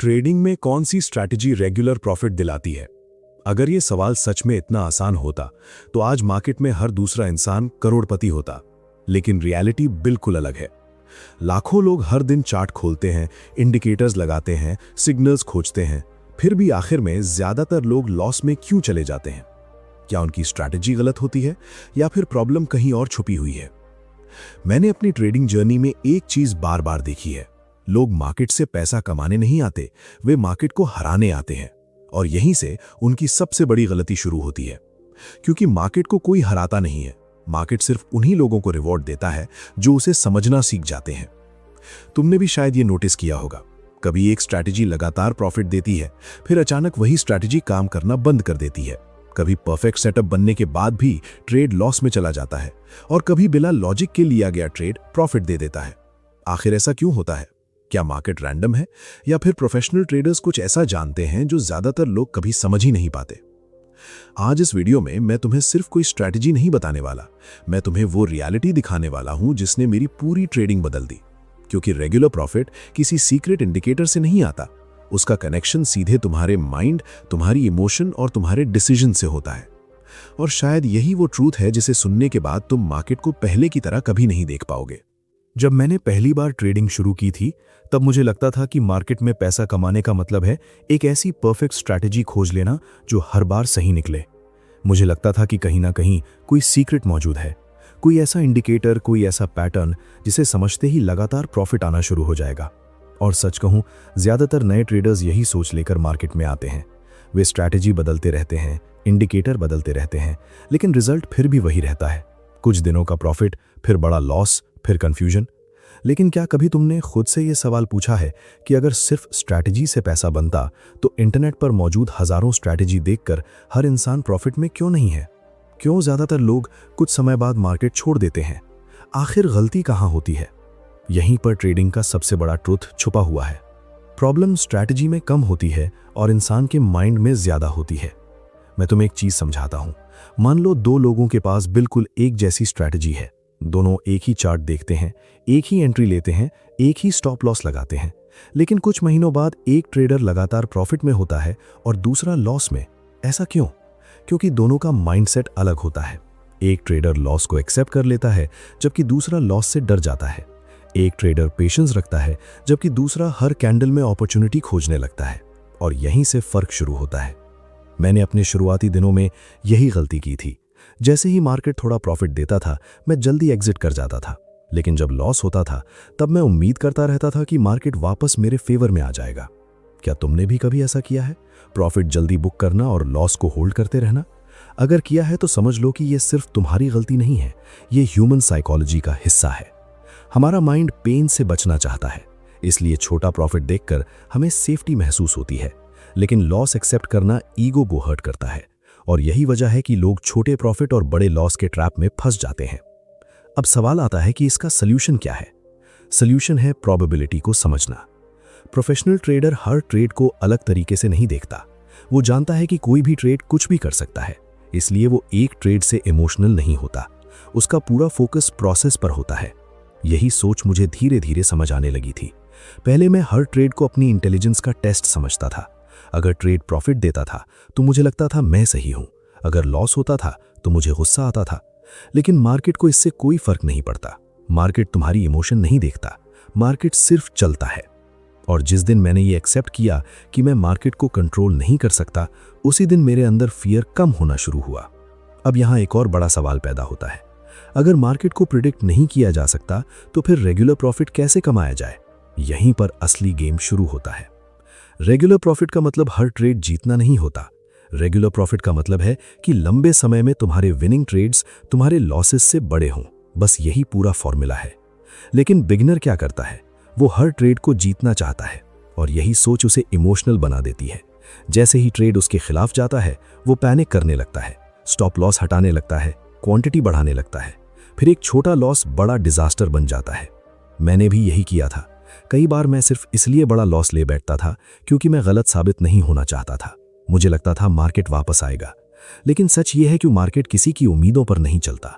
Trading में कौन सी strategy regular profit दिलाती है? अगर ये सवाल सच में इतना आसान होता तो आज मार्केट में हर दूसरा इंसान करोड़पति होता। लेकिन रियलिटी बिल्कुल अलग है। लाखों लोग हर दिन चार्ट खोलते हैं, इंडिकेटर्स लगाते हैं, सिग्नल्स खोजते हैं, फिर भी आखिर में ज्यादातर लोग लॉस में क्यों चले जाते हैं? क्या उनकी स्ट्रैटेजी गलत होती है या फिर प्रॉब्लम कहीं और छुपी हुई है? मैंने अपनी ट्रेडिंग जर्नी में एक चीज बार बार देखी है। लोग मार्केट से पैसा कमाने नहीं आते, वे मार्केट को हराने आते हैं। और यहीं से उनकी सबसे बड़ी गलती शुरू होती है। क्योंकि मार्केट को कोई हराता नहीं है, मार्केट सिर्फ उन्हीं लोगों को रिवॉर्ड देता है जो उसे समझना सीख जाते हैं। तुमने भी शायद ये नोटिस किया होगा, कभी एक स्ट्रैटेजी लगातार प्रॉफिट देती है, फिर अचानक वही स्ट्रैटेजी काम करना बंद कर देती है। कभी परफेक्ट सेटअप बनने के बाद भी ट्रेड लॉस में चला जाता है, और कभी बिना लॉजिक के लिया गया ट्रेड प्रॉफिट दे देता है। आखिर ऐसा क्यों होता है? क्या मार्केट रैंडम है या फिर प्रोफेशनल ट्रेडर्स कुछ ऐसा जानते हैं जो ज्यादातर लोग कभी समझ ही नहीं पाते? आज इस वीडियो में मैं तुम्हें सिर्फ कोई स्ट्रैटेजी नहीं बताने वाला, मैं तुम्हें वो रियलिटी दिखाने वाला हूं जिसने मेरी पूरी ट्रेडिंग बदल दी। क्योंकि रेगुलर प्रॉफिट किसी सीक्रेट इंडिकेटर से नहीं आता, उसका कनेक्शन सीधे तुम्हारे माइंड, तुम्हारी इमोशन और तुम्हारे डिसीजन से होता है। और शायद यही वो ट्रूथ है जिसे सुनने के बाद तुम मार्केट को पहले की तरह कभी नहीं देख पाओगे। जब मैंने पहली बार ट्रेडिंग शुरू की थी, तब मुझे लगता था कि मार्केट में पैसा कमाने का मतलब है एक ऐसी परफेक्ट स्ट्रैटेजी खोज लेना जो हर बार सही निकले। मुझे लगता था कि कहीं ना कहीं कोई सीक्रेट मौजूद है, कोई ऐसा इंडिकेटर, कोई ऐसा पैटर्न जिसे समझते ही लगातार प्रॉफिट आना शुरू हो जाएगा। और सच कहूं, ज्यादातर नए ट्रेडर्स यही सोच लेकर मार्केट में आते हैं। वे स्ट्रैटेजी बदलते रहते हैं, इंडिकेटर बदलते रहते हैं, लेकिन रिजल्ट फिर भी वही रहता है। कुछ दिनों का प्रॉफिट, फिर बड़ा लॉस, फिर कंफ्यूजन। लेकिन क्या कभी तुमने खुद से ये सवाल पूछा है कि अगर सिर्फ स्ट्रैटेजी से पैसा बनता तो इंटरनेट पर मौजूद हजारों स्ट्रैटेजी देखकर हर इंसान प्रॉफिट में क्यों नहीं है? क्यों ज्यादातर लोग कुछ समय बाद मार्केट छोड़ देते हैं? आखिर गलती कहाँ होती है? यहीं पर ट्रेडिंग का सबसे बड़ा ट्रुथ छुपा हुआ है। प्रॉब्लम स्ट्रैटेजी में कम होती है और इंसान के माइंड में ज्यादा होती है। मैं तुम्हें एक चीज समझाता हूं। मान लो दो लोगों के पास बिल्कुल एक जैसी स्ट्रैटेजी है। दोनों एक ही चार्ट देखते हैं, एक ही एंट्री लेते हैं, एक ही स्टॉप लॉस लगाते हैं। लेकिन कुछ महीनों बाद एक ट्रेडर लगातार प्रॉफिट में होता है और दूसरा लॉस में। ऐसा क्यों? क्योंकि दोनों का माइंडसेट अलग होता है। एक ट्रेडर लॉस को एक्सेप्ट कर लेता है, जबकि दूसरा लॉस से डर जाता है। एक ट्रेडर पेशेंस रखता है, जबकि दूसरा हर कैंडल में अपॉर्चुनिटी खोजने लगता है। और यहीं से फर्क शुरू होता है। मैंने अपने शुरुआती दिनों में यही गलती की थी। जैसे ही मार्केट थोड़ा प्रॉफिट देता था, मैं जल्दी एग्जिट कर जाता था। लेकिन जब लॉस होता था, तब मैं उम्मीद करता रहता था कि मार्केट वापस मेरे फेवर में आ जाएगा। क्या तुमने भी कभी ऐसा किया है? प्रॉफिट जल्दी बुक करना और लॉस को होल्ड करते रहना? अगर किया है तो समझ लो कि यह सिर्फ तुम्हारी गलती नहीं है, यह ह्यूमन साइकोलॉजी का हिस्सा है। हमारा माइंड पेन से बचना चाहता है, इसलिए छोटा प्रॉफिट देखकर हमें सेफ्टी महसूस होती है। लेकिन लॉस एक्सेप्ट करना ईगो को हर्ट करता है। और यही वजह है कि लोग छोटे प्रॉफिट और बड़े लॉस के ट्रैप में फंस जाते हैं। अब सवाल आता है कि इसका सल्यूशन क्या है? सल्यूशन है प्रोबेबिलिटी को समझना। प्रोफेशनल ट्रेडर हर ट्रेड को अलग तरीके से नहीं देखता। वो जानता है कि कोई भी ट्रेड कुछ भी कर सकता है, इसलिए वो एक ट्रेड से इमोशनल नहीं होता। उसका पूरा फोकस प्रोसेस पर होता है। यही सोच मुझे धीरे धीरे समझ आने लगी थी। पहले मैं हर ट्रेड को अपनी इंटेलिजेंस का टेस्ट समझता था। अगर ट्रेड प्रॉफिट देता था तो मुझे लगता था मैं सही हूं, अगर लॉस होता था तो मुझे गुस्सा आता था। लेकिन मार्केट को इससे कोई फर्क नहीं पड़ता। मार्केट तुम्हारी इमोशन नहीं देखता, मार्केट सिर्फ चलता है। और जिस दिन मैंने ये एक्सेप्ट किया कि मैं मार्केट को कंट्रोल नहीं कर सकता, उसी दिन मेरे अंदर फियर कम होना शुरू हुआ। अब यहां एक और बड़ा सवाल पैदा होता है। अगर मार्केट को प्रिडिक्ट नहीं किया जा सकता तो फिर रेगुलर प्रॉफिट कैसे कमाया जाए? यहीं पर असली गेम शुरू होता है। रेगुलर प्रॉफिट का मतलब हर ट्रेड जीतना नहीं होता। रेगुलर प्रॉफिट का मतलब है कि लंबे समय में तुम्हारे विनिंग ट्रेड्स तुम्हारे लॉसेस से बड़े हों। बस यही पूरा फॉर्मूला है। लेकिन बिगिनर क्या करता है? वो हर ट्रेड को जीतना चाहता है और यही सोच उसे इमोशनल बना देती है। जैसे ही ट्रेड उसके खिलाफ जाता है, वो पैनिक करने लगता है, स्टॉप लॉस हटाने लगता है, क्वांटिटी बढ़ाने लगता है। फिर एक छोटा लॉस बड़ा डिजास्टर बन जाता है। मैंने भी यही किया था। कई बार मैं सिर्फ इसलिए बड़ा लॉस ले बैठता था क्योंकि मैं गलत साबित नहीं होना चाहता था। मुझे लगता था मार्केट वापस आएगा। लेकिन सच ये है कि मार्केट किसी की उम्मीदों पर नहीं चलता।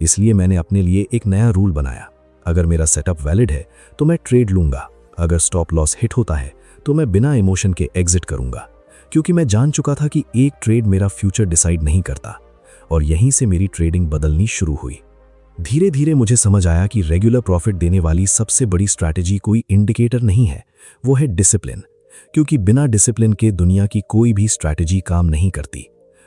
इसलिए मैंने अपने लिए एक नया रूल बनाया। अगर मेरा सेटअप वैलिड है तो मैं ट्रेड लूंगा। अगर स्टॉप लॉस हिट होता है तो मैं बिना इमोशन के एग्जिट करूंगा, क्योंकि मैं जान चुका था कि एक ट्रेड मेरा फ्यूचर डिसाइड नहीं करता। और यहीं से मेरी ट्रेडिंग बदलनी शुरू हुई। धीरे धीरे मुझे समझ आया कि रेगुलर प्रॉफिट देने वाली सबसे बड़ी स्ट्रैटेजी कोई इंडिकेटर नहीं है, वो है डिसिप्लिन। क्योंकि बिना डिसिप्लिन के दुनिया की कोई भी स्ट्रैटेजी काम नहीं करती।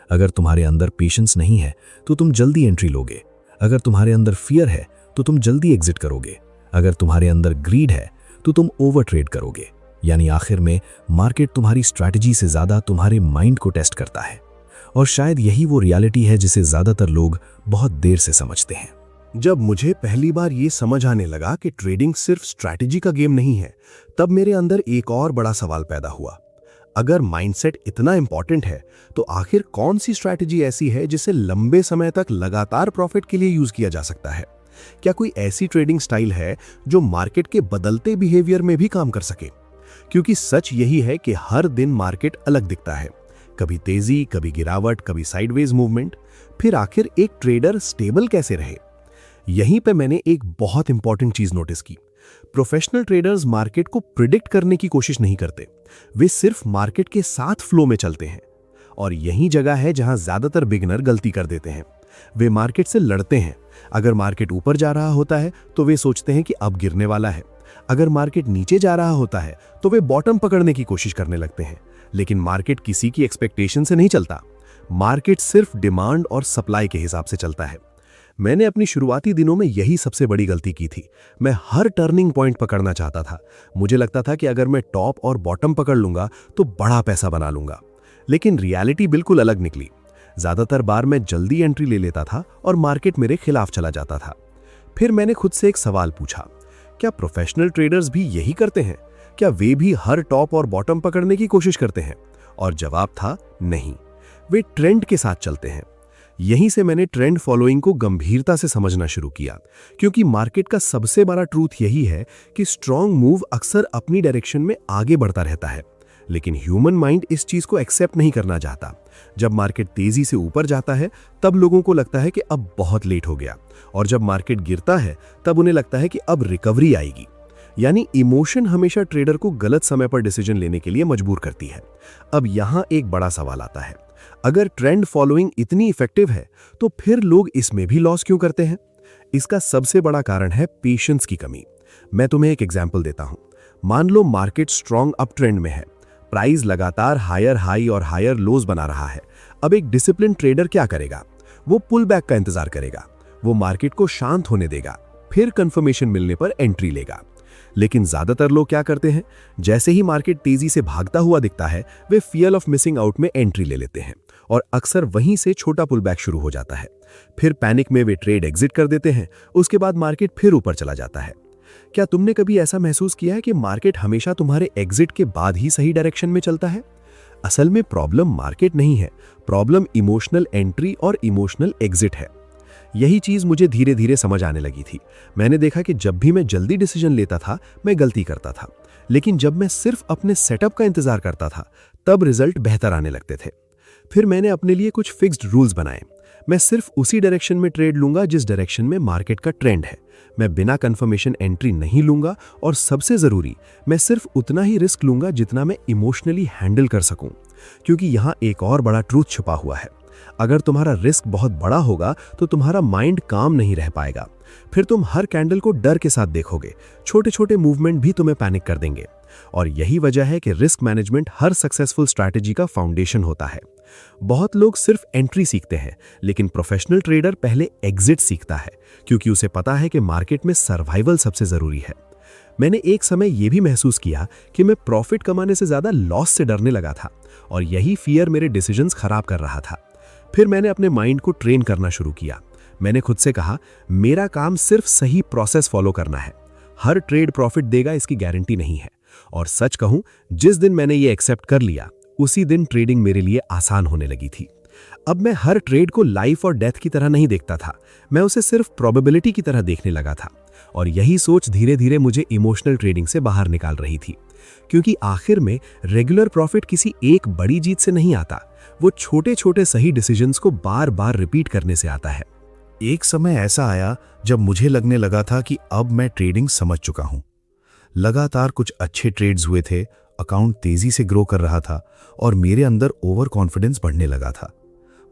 अगर तुम्हारे अंदर पेशेंस नहीं है तो तुम जल्दी एंट्री लोगे। अगर तुम्हारे अंदर फियर है तो तुम जल्दी एग्जिट करोगे। अगर तुम्हारे अंदर ग्रीड है तो तुम ओवर ट्रेड करोगे। यानी आखिर में मार्केट तुम्हारी स्ट्रैटेजी से ज्यादा तुम्हारे माइंड को टेस्ट करता है। और शायद यही वो रियलिटी है जिसे ज्यादातर लोग बहुत देर से समझते हैं। जब मुझे पहली बार ये समझ आने लगा कि ट्रेडिंग सिर्फ स्ट्रैटेजी का गेम नहीं है, तब मेरे अंदर एक और बड़ा सवाल पैदा हुआ। अगर माइंडसेट इतना इंपॉर्टेंट है तो आखिर कौन सी स्ट्रैटेजी ऐसी है जिसे लंबे समय तक लगातार प्रॉफिट के लिए यूज किया जा सकता है? क्या कोई ऐसी ट्रेडिंग स्टाइल है जो मार्केट के बदलते बिहेवियर में भी काम कर सके? क्योंकि सच यही है कि हर दिन मार्केट अलग दिखता है, कभी तेजी, कभी गिरावट, कभी साइडवेज मूवमेंट। फिर आखिर एक ट्रेडर स्टेबल कैसे रहे? यहीं पे मैंने एक बहुत इंपॉर्टेंट चीज नोटिस की। प्रोफेशनल ट्रेडर्स मार्केट को प्रिडिक्ट करने की कोशिश नहीं करते, वे सिर्फ मार्केट के साथ फ्लो में चलते हैं। और यही जगह है जहां ज्यादातर बिगिनर गलती कर देते हैं। वे मार्केट से लड़ते हैं। अगर मार्केट ऊपर जा रहा होता है तो वे सोचते हैं कि अब गिरने वाला है। अगर मार्केट नीचे जा रहा होता है तो वे बॉटम पकड़ने की कोशिश करने लगते हैं। लेकिन मार्केट किसी की एक्सपेक्टेशन से नहीं चलता। मार्केट सिर्फ डिमांड और सप्लाई के हिसाब से चलता है। मैंने अपनी शुरुआती दिनों में यही सबसे बड़ी गलती की थी। मैं हर टर्निंग पॉइंट पकड़ना चाहता था। मुझे लगता था कि अगर मैं टॉप और बॉटम पकड़ लूंगा तो बड़ा पैसा बना लूंगा। लेकिन रियलिटी बिल्कुल अलग निकली। ज्यादातर बार मैं जल्दी एंट्री ले लेता था और मार्केट मेरे खिलाफ चला जाता था। फिर मैंने खुद से एक सवाल पूछा, क्या प्रोफेशनल ट्रेडर्स भी यही करते हैं? क्या वे भी हर टॉप और बॉटम पकड़ने की कोशिश करते हैं? और जवाब था नहीं, वे ट्रेंड के साथ चलते हैं। यहीं से मैंने ट्रेंड फॉलोइंग को गंभीरता से समझना शुरू किया, क्योंकि मार्केट का सबसे बड़ा ट्रूथ यही है कि स्ट्रॉन्ग मूव अक्सर अपनी डायरेक्शन में आगे बढ़ता रहता है। लेकिन ह्यूमन माइंड इस चीज को एक्सेप्ट नहीं करना चाहता। जब मार्केट तेजी से ऊपर जाता है तब लोगों को लगता है कि अब बहुत लेट हो गया, और जब मार्केट गिरता है तब उन्हें लगता है कि अब रिकवरी आएगी। यानी इमोशन हमेशा ट्रेडर को गलत समय पर डिसीजन लेने के लिए मजबूर करती है। अब यहां एक बड़ा सवाल आता है, अगर ट्रेंड फॉलोइंग इतनी इफेक्टिव है तो फिर लोग इसमें भी लॉस क्यों करते हैं? इसका सबसे बड़ा कारण है पेशेंस की कमी। मैं तुम्हें एक एग्जांपल देता हूं। मान लो मार्केट स्ट्रॉन्ग अप ट्रेंड में है, प्राइस लगातार हायर हाई और हायर लोज बना रहा है। अब एक डिसिप्लिन ट्रेडर क्या करेगा? वो पुल बैक का इंतजार करेगा। वो मार्केट को शांत होने देगा, फिर कंफर्मेशन मिलने पर एंट्री लेगा। लेकिन ज्यादातर लोग क्या करते हैं, जैसे ही मार्केट तेजी से भागता हुआ दिखता है वे फियर ऑफ मिसिंग आउट में एंट्री ले लेते हैं, और अक्सर वहीं से छोटा पुल बैक शुरू हो जाता है। फिर पैनिक में वे ट्रेड एग्जिट कर देते हैं। उसके बाद मार्केट फिर ऊपर चला जाता है। क्या तुमने कभी ऐसा महसूस किया है कि मार्केट हमेशा तुम्हारे एग्जिट के बाद ही सही डायरेक्शन में चलता है? असल में प्रॉब्लम मार्केट नहीं है, प्रॉब्लम इमोशनल एंट्री और इमोशनल एग्जिट है। यही चीज मुझे धीरे धीरे समझ आने लगी थी। मैंने देखा कि जब भी मैं जल्दी डिसीजन लेता था मैं गलती करता था, लेकिन जब मैं सिर्फ अपने सेटअप का इंतजार करता था तब रिजल्ट बेहतर आने लगते थे। फिर मैंने अपने लिए कुछ फिक्स्ड रूल्स बनाए। मैं सिर्फ उसी डायरेक्शन में ट्रेड लूंगा जिस डायरेक्शन में मार्केट का ट्रेंड है। मैं बिना कंफर्मेशन एंट्री नहीं लूंगा, और सबसे जरूरी, मैं सिर्फ उतना ही रिस्क लूंगा जितना मैं इमोशनली हैंडल कर सकूं। क्योंकि यहां एक और बड़ा ट्रूथ छुपा हुआ है। अगर तुम्हारा रिस्क बहुत बड़ा होगा तो तुम्हारा माइंड काम नहीं रह पाएगा। फिर तुम हर कैंडल को डर के साथ देखोगे। छोटे छोटे मूवमेंट भी तुम्हें पैनिक कर देंगे। और यही वजह है कि रिस्क मैनेजमेंट हर सक्सेसफुल स्ट्रैटेजी का फाउंडेशन होता है। बहुत लोग सिर्फ एंट्री सीखते हैं, लेकिन प्रोफेशनल ट्रेडर पहले एग्जिट सीखता है, क्योंकि उसे पता है कि मार्केट में सर्वाइवल सबसे जरूरी है। मैंने एक समय यह भी महसूस किया कि मैं प्रॉफिट कमाने से ज्यादा लॉस से डरने लगा था, और यही फियर मेरे डिसीजंस खराब कर रहा था। फिर मैंने अपने माइंड को ट्रेन करना शुरू किया। मैंने खुद से कहा, मेरा काम सिर्फ सही प्रोसेस फॉलो करना है। हर ट्रेड प्रॉफिट देगा इसकी गारंटी नहीं है। और सच कहूं, जिस दिन मैंने ये एक्सेप्ट कर लिया उसी दिन ट्रेडिंग मेरे लिए आसान होने लगी थी। अब मैं हर ट्रेड को लाइफ और डेथ की तरह नहीं देखता था, मैं उसे सिर्फ प्रोबेबिलिटी की तरह देखने लगा था। और यही सोच धीरे धीरे मुझे इमोशनल ट्रेडिंग से बाहर निकाल रही थी। क्योंकि आखिर में रेगुलर प्रॉफिट किसी एक बड़ी जीत से नहीं आता, वो छोटे छोटे सही डिसीजंस को बार बार रिपीट करने से आता है। एक समय ऐसा आया जब मुझे लगने लगा था कि अब मैं ट्रेडिंग समझ चुका हूं। लगातार कुछ अच्छे ट्रेड्स हुए थे अकाउंट तेजी से ग्रो कर रहा था और मेरे अंदर ओवर कॉन्फिडेंस बढ़ने लगा था।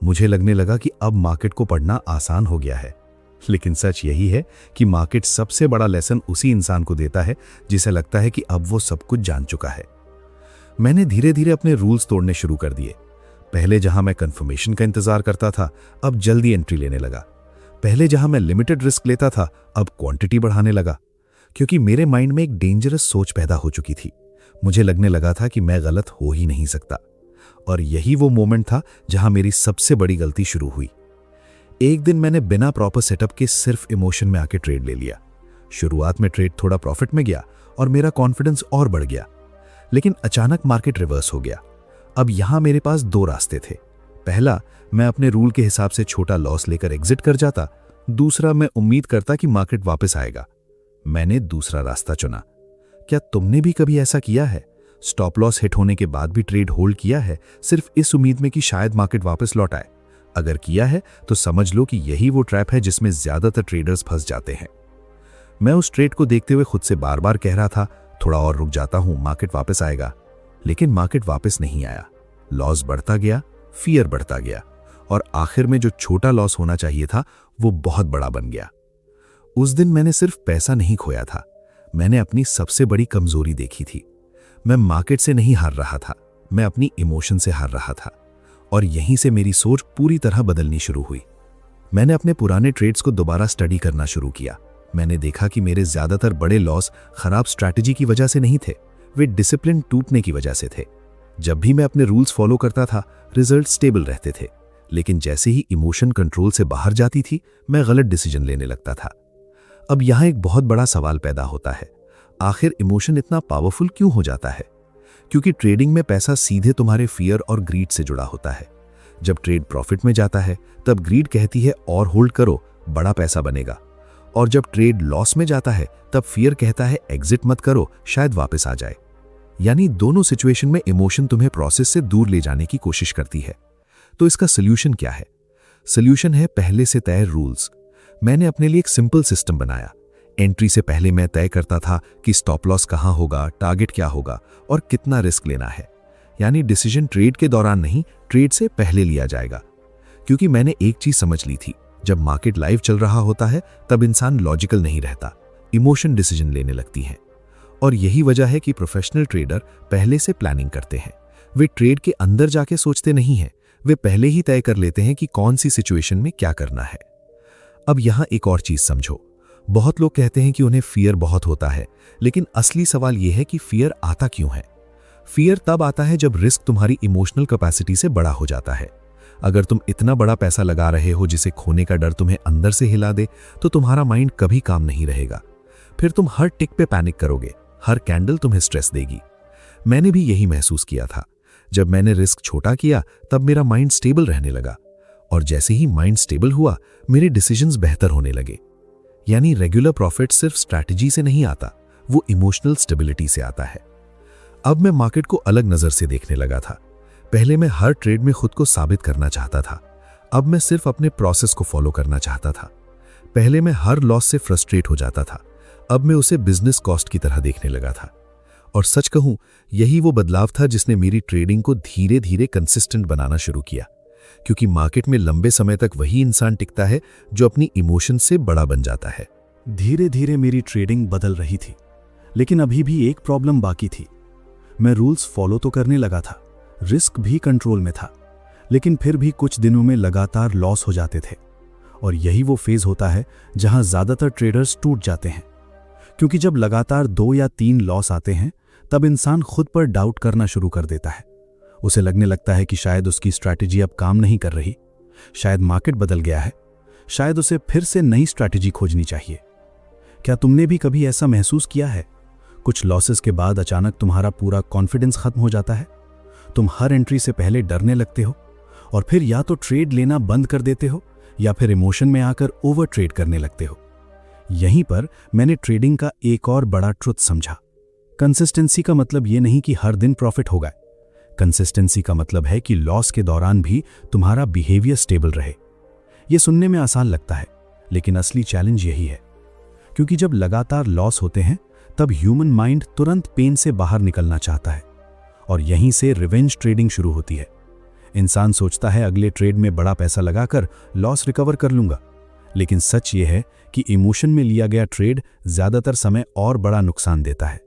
मुझे लगने लगा कि अब मार्केट को पढ़ना आसान हो गया है। लेकिन सच यही है कि मार्केट सबसे बड़ा लेसन उसी इंसान को देता है जिसे लगता है कि अब वो सब कुछ जान चुका है। मैंने धीरे धीरे अपने रूल्स तोड़ने शुरू कर दिए। पहले जहां मैं कंफर्मेशन का इंतजार करता था, अब जल्दी एंट्री लेने लगा। पहले जहां मैं लिमिटेड रिस्क लेता था, अब क्वांटिटी बढ़ाने लगा, क्योंकि मेरे माइंड में एक डेंजरस सोच पैदा हो चुकी थी। मुझे लगने लगा था कि मैं गलत हो ही नहीं सकता। और यही वो मोमेंट था जहां मेरी सबसे बड़ी गलती शुरू हुई। एक दिन मैंने बिना प्रॉपर सेटअप के सिर्फ इमोशन में आके ट्रेड ले लिया। शुरुआत में ट्रेड थोड़ा प्रॉफिट में गया और मेरा कॉन्फिडेंस और बढ़ गया। लेकिन अचानक मार्केट रिवर्स हो गया। अब यहां मेरे पास दो रास्ते थे। पहला, मैं अपने रूल के हिसाब से छोटा लॉस लेकर एग्जिट कर जाता। दूसरा, मैं उम्मीद करता कि मार्केट वापस आएगा। मैंने दूसरा रास्ता चुना। क्या तुमने भी कभी ऐसा किया है? स्टॉप लॉस हिट होने के बाद भी ट्रेड होल्ड किया है, सिर्फ इस उम्मीद में कि शायद मार्केट वापस लौट आए? अगर किया है तो समझ लो कि यही वो ट्रैप है जिसमें ज्यादातर ट्रेडर्स फंस जाते हैं। मैं उस ट्रेड को देखते हुए खुद से बार बार कह रहा था, थोड़ा और रुक जाता हूं, मार्केट वापस आएगा। लेकिन मार्केट वापस नहीं आया। लॉस बढ़ता गया, फियर बढ़ता गया, और आखिर में जो छोटा लॉस होना चाहिए था वो बहुत बड़ा बन गया। उस दिन मैंने सिर्फ पैसा नहीं खोया था, मैंने अपनी सबसे बड़ी कमजोरी देखी थी। मैं मार्केट से नहीं हार रहा था, मैं अपनी इमोशन से हार रहा था। और यहीं से मेरी सोच पूरी तरह बदलनी शुरू हुई। मैंने अपने पुराने ट्रेड्स को दोबारा स्टडी करना शुरू किया। मैंने देखा कि मेरे ज्यादातर बड़े लॉस खराब स्ट्रैटेजी की वजह से नहीं थे, वे डिसिप्लिन टूटने की वजह से थे। जब भी मैं अपने रूल्स फॉलो करता था, रिजल्ट स्टेबल रहते थे। लेकिन जैसे ही इमोशन कंट्रोल से बाहर जाती थी, मैं गलत डिसीजन लेने लगता था। अब यहां एक बहुत बड़ा सवाल पैदा होता है, आखिर इमोशन इतना पावरफुल क्यों हो जाता है? क्योंकि ट्रेडिंग में पैसा सीधे तुम्हारे फियर और ग्रीड से जुड़ा होता है। जब ट्रेड प्रॉफिट में जाता है, तब ग्रीड कहती है और होल्ड करो, बड़ा पैसा बनेगा। और जब ट्रेड लॉस में जाता है, तब फियर कहता है एग्जिट मत करो, शायद वापस आ जाए। यानी दोनों सिचुएशन में इमोशन तुम्हें प्रोसेस से दूर ले जाने की कोशिश करती है। तो इसका सोल्यूशन क्या है? सोल्यूशन है पहले से तय रूल्स। मैंने अपने लिए एक सिंपल सिस्टम बनाया। एंट्री से पहले मैं तय करता था कि स्टॉप लॉस कहां होगा, टारगेट क्या होगा और कितना रिस्क लेना है। यानी डिसीजन ट्रेड के दौरान नहीं, ट्रेड से पहले लिया जाएगा। क्योंकि मैंने एक चीज समझ ली थी, जब मार्केट लाइव चल रहा होता है तब इंसान लॉजिकल नहीं रहता, इमोशन डिसीजन लेने लगती है। और यही वजह है कि प्रोफेशनल ट्रेडर पहले से प्लानिंग करते हैं। वे ट्रेड के अंदर जाके सोचते नहीं हैं, वे पहले ही तय कर लेते हैं कि कौन सी सिचुएशन में क्या करना है। अब यहां एक और चीज समझो। बहुत लोग कहते हैं कि उन्हें फियर बहुत होता है, लेकिन असली सवाल यह है कि फियर आता क्यों है? फियर तब आता है जब रिस्क तुम्हारी इमोशनल कैपेसिटी से बड़ा हो जाता है। अगर तुम इतना बड़ा पैसा लगा रहे हो जिसे खोने का डर तुम्हें अंदर से हिला दे, तो तुम्हारा माइंड कभी काम नहीं रहेगा। फिर तुम हर टिक पे पैनिक करोगे, हर कैंडल तुम्हें स्ट्रेस देगी। मैंने भी यही महसूस किया था। जब मैंने रिस्क छोटा किया, तब मेरा माइंड स्टेबल रहने लगा, और जैसे ही माइंड स्टेबल हुआ, मेरे डिसीजंस बेहतर होने लगे। यानी रेगुलर प्रॉफिट सिर्फ स्ट्रैटेजी से नहीं आता, वो इमोशनल स्टेबिलिटी से आता है। अब मैं मार्केट को अलग नजर से देखने लगा था। पहले मैं हर ट्रेड में खुद को साबित करना चाहता था, अब मैं सिर्फ अपने प्रोसेस को फॉलो करना चाहता था। पहले मैं हर लॉस से फ्रस्ट्रेट हो जाता था, अब मैं उसे बिजनेस कॉस्ट की तरह देखने लगा था। और सच कहूं, यही वो बदलाव था जिसने मेरी ट्रेडिंग को धीरे धीरे कंसिस्टेंट बनाना शुरू किया। क्योंकि मार्केट में लंबे समय तक वही इंसान टिकता है जो अपनी इमोशन से बड़ा बन जाता है। धीरे धीरे मेरी ट्रेडिंग बदल रही थी, लेकिन अभी भी एक प्रॉब्लम बाकी थी। मैं रूल्स फॉलो तो करने लगा था, रिस्क भी कंट्रोल में था, लेकिन फिर भी कुछ दिनों में लगातार लॉस हो जाते थे। और यही वो फेज होता है जहां ज्यादातर ट्रेडर्स टूट जाते हैं। क्योंकि जब लगातार 2 या 3 लॉस आते हैं, तब इंसान खुद पर डाउट करना शुरू कर देता है। उसे लगने लगता है कि शायद उसकी स्ट्रैटेजी अब काम नहीं कर रही, शायद मार्केट बदल गया है, शायद उसे फिर से नई स्ट्रैटेजी खोजनी चाहिए। क्या तुमने भी कभी ऐसा महसूस किया है? कुछ लॉसेस के बाद अचानक तुम्हारा पूरा कॉन्फिडेंस खत्म हो जाता है। तुम हर एंट्री से पहले डरने लगते हो, और फिर या तो ट्रेड लेना बंद कर देते हो या फिर इमोशन में आकर ओवर ट्रेड करने लगते हो। यहीं पर मैंने ट्रेडिंग का एक और बड़ा ट्रुथ समझा। कंसिस्टेंसी का मतलब ये नहीं कि हर दिन प्रॉफिट होगा। कंसिस्टेंसी का मतलब है कि लॉस के दौरान भी तुम्हारा बिहेवियर स्टेबल रहे। यह सुनने में आसान लगता है, लेकिन असली चैलेंज यही है। क्योंकि जब लगातार लॉस होते हैं, तब ह्यूमन माइंड तुरंत पेन से बाहर निकलना चाहता है। और यहीं से रिवेंज ट्रेडिंग शुरू होती है। इंसान सोचता है अगले ट्रेड में बड़ा पैसा लगाकर लॉस रिकवर कर लूंगा, लेकिन सच ये है कि इमोशन में लिया गया ट्रेड ज्यादातर समय और बड़ा नुकसान देता है।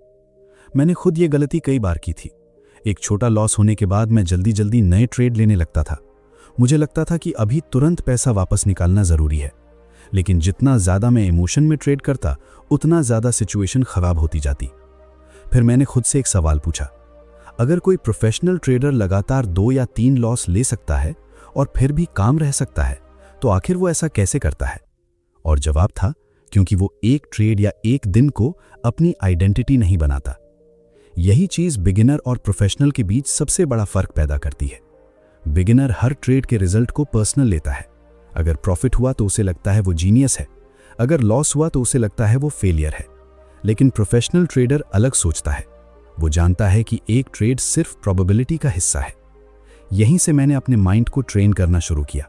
मैंने खुद ये गलती कई बार की थी। एक छोटा लॉस होने के बाद मैं जल्दी जल्दी नए ट्रेड लेने लगता था। मुझे लगता था कि अभी तुरंत पैसा वापस निकालना जरूरी है, लेकिन जितना ज्यादा मैं इमोशन में ट्रेड करता उतना ज्यादा सिचुएशन खराब होती जाती। फिर मैंने खुद से एक सवाल पूछा, अगर कोई प्रोफेशनल ट्रेडर लगातार 2 या 3 लॉस ले सकता है और फिर भी काम रह सकता है, तो आखिर वो ऐसा कैसे करता है? और जवाब था, क्योंकि वो एक ट्रेड या एक दिन को अपनी आइडेंटिटी नहीं बनाता। यही चीज बिगिनर और प्रोफेशनल के बीच सबसे बड़ा फर्क पैदा करती है। बिगिनर हर ट्रेड के रिजल्ट को पर्सनल लेता है। अगर प्रॉफिट हुआ तो उसे लगता है वो जीनियस है, अगर लॉस हुआ तो उसे लगता है वो फेलियर है। लेकिन प्रोफेशनल ट्रेडर अलग सोचता है। वो जानता है कि एक ट्रेड सिर्फ प्रोबेबिलिटी का हिस्सा है। यहीं से मैंने अपने माइंड को ट्रेन करना शुरू किया।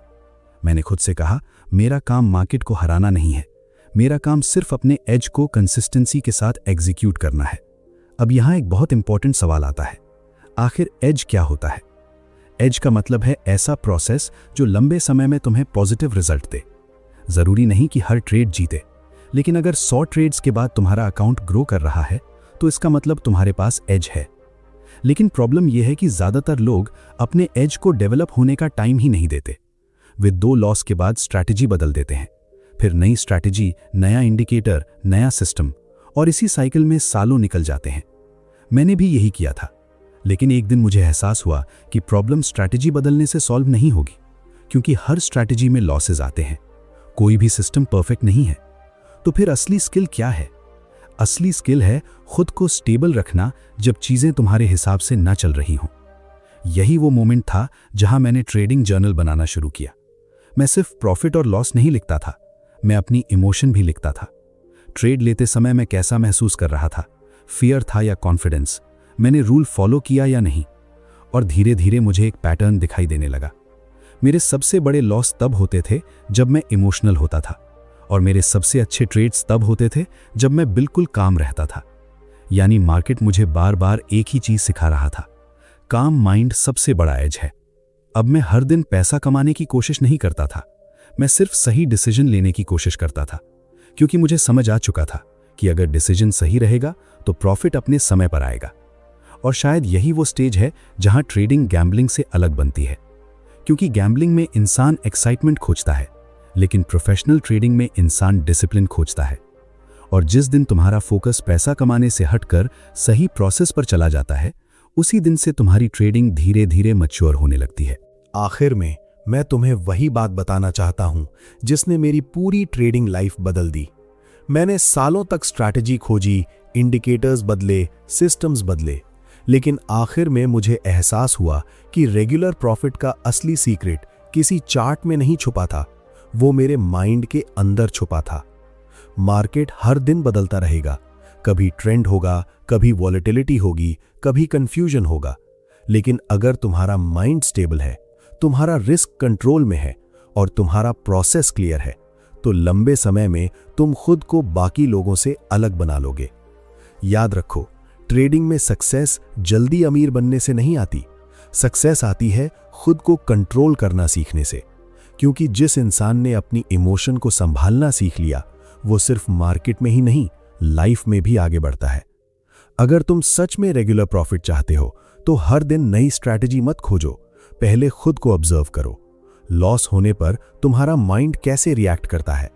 मैंने खुद से कहा, मेरा काम मार्केट को हराना नहीं है, मेरा काम सिर्फ अपने एज को कंसिस्टेंसी के साथ एग्जीक्यूट करना है। अब यहां एक बहुत इंपॉर्टेंट सवाल आता है, आखिर एज क्या होता है? एज का मतलब है ऐसा प्रोसेस जो लंबे समय में तुम्हें पॉजिटिव रिजल्ट दे। जरूरी नहीं कि हर ट्रेड जीते, लेकिन अगर 100 ट्रेड्स के बाद तुम्हारा अकाउंट ग्रो कर रहा है तो इसका मतलब तुम्हारे पास एज है। लेकिन प्रॉब्लम यह है कि ज्यादातर लोग अपने एज को डेवलप होने का टाइम ही नहीं देते। वे 2 लॉस के बाद स्ट्रैटेजी बदल देते हैं, फिर नई स्ट्रैटेजी, नया इंडिकेटर, नया सिस्टम, और इसी साइकिल में सालों निकल जाते हैं। मैंने भी यही किया था, लेकिन एक दिन मुझे एहसास हुआ कि प्रॉब्लम स्ट्रैटेजी बदलने से सॉल्व नहीं होगी, क्योंकि हर स्ट्रैटेजी में लॉसेज आते हैं। कोई भी सिस्टम परफेक्ट नहीं है। तो फिर असली स्किल क्या है? असली स्किल है खुद को स्टेबल रखना जब चीजें तुम्हारे हिसाब से ना चल रही हों। यही वो मोमेंट था जहां मैंने ट्रेडिंग जर्नल बनाना शुरू किया। मैं सिर्फ प्रॉफिट और लॉस नहीं लिखता था, मैं अपनी इमोशन भी लिखता था। ट्रेड लेते समय मैं कैसा महसूस कर रहा था, फियर था या कॉन्फिडेंस, मैंने रूल फॉलो किया या नहीं। और धीरे धीरे मुझे एक पैटर्न दिखाई देने लगा। मेरे सबसे बड़े लॉस तब होते थे जब मैं इमोशनल होता था, और मेरे सबसे अच्छे ट्रेड्स तब होते थे जब मैं बिल्कुल काम रहता था। यानी मार्केट मुझे बार बार एक ही चीज सिखा रहा था, काम माइंड सबसे बड़ा एज है। अब मैं हर दिन पैसा कमाने की कोशिश नहीं करता था, मैं सिर्फ सही डिसीजन लेने की कोशिश करता था, क्योंकि मुझे समझ आ चुका था कि अगर डिसीजन सही रहेगा तो प्रॉफिट अपने समय पर आएगा। और शायद यही वो स्टेज है जहां ट्रेडिंग गैम्बलिंग से अलग बनती है, क्योंकि गैम्बलिंग में इंसान एक्साइटमेंट खोजता है, लेकिन प्रोफेशनल ट्रेडिंग में इंसान डिसिप्लिन खोजता है। और जिस दिन तुम्हारा फोकस पैसा कमाने से हटकर सही प्रोसेस पर चला जाता है, उसी दिन से तुम्हारी ट्रेडिंग धीरे धीरे मैच्योर होने लगती है। आखिर में मैं तुम्हें वही बात बताना चाहता हूं जिसने मेरी पूरी ट्रेडिंग लाइफ बदल दी। मैंने सालों तक स्ट्रैटेजी खोजी, इंडिकेटर्स बदले, सिस्टम्स बदले, लेकिन आखिर में मुझे एहसास हुआ कि रेगुलर प्रॉफिट का असली सीक्रेट किसी चार्ट में नहीं छुपा था, वो मेरे माइंड के अंदर छुपा था। मार्केट हर दिन बदलता रहेगा, कभी ट्रेंड होगा, कभी वॉलेटिलिटी होगी, कभी कंफ्यूजन होगा, लेकिन अगर तुम्हारा माइंड स्टेबल है, तुम्हारा रिस्क कंट्रोल में है और तुम्हारा प्रोसेस क्लियर है, तो लंबे समय में तुम खुद को बाकी लोगों से अलग बना लोगे। याद रखो, ट्रेडिंग में सक्सेस जल्दी अमीर बनने से नहीं आती, सक्सेस आती है खुद को कंट्रोल करना सीखने से। क्योंकि जिस इंसान ने अपनी इमोशन को संभालना सीख लिया, वो सिर्फ मार्केट में ही नहीं, लाइफ में भी आगे बढ़ता है। अगर तुम सच में रेगुलर प्रॉफिट चाहते हो तो हर दिन नई स्ट्रैटेजी मत खोजो, पहले खुद को ऑब्जर्व करो। लॉस होने पर तुम्हारा माइंड कैसे रिएक्ट करता है,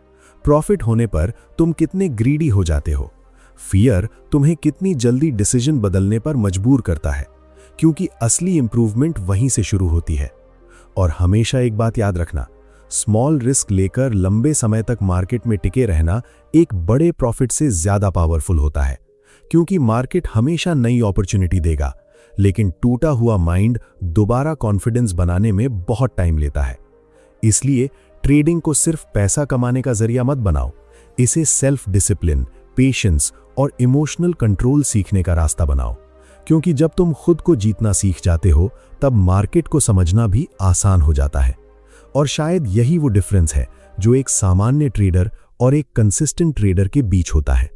प्रॉफिट होने पर तुम कितने ग्रीडी हो जाते हो, फियर तुम्हें कितनी जल्दी डिसीजन बदलने पर मजबूर करता है, क्योंकि असली इंप्रूवमेंट वहीं से शुरू होती है। और हमेशा एक बात याद रखना, स्मॉल रिस्क लेकर लंबे समय तक मार्केट में टिके रहना एक बड़े प्रॉफिट से ज्यादा पावरफुल होता है, क्योंकि मार्केट हमेशा नई अपॉर्चुनिटी देगा, लेकिन टूटा हुआ माइंड दोबारा कॉन्फिडेंस बनाने में बहुत टाइम लेता है। इसलिए ट्रेडिंग को सिर्फ पैसा कमाने का जरिया मत बनाओ, इसे सेल्फ डिसिप्लिन, पेशेंस और इमोशनल कंट्रोल सीखने का रास्ता बनाओ, क्योंकि जब तुम खुद को जीतना सीख जाते हो तब मार्केट को समझना भी आसान हो जाता है। और शायद यही वो डिफरेंस है जो एक सामान्य ट्रेडर और एक कंसिस्टेंट ट्रेडर के बीच होता है।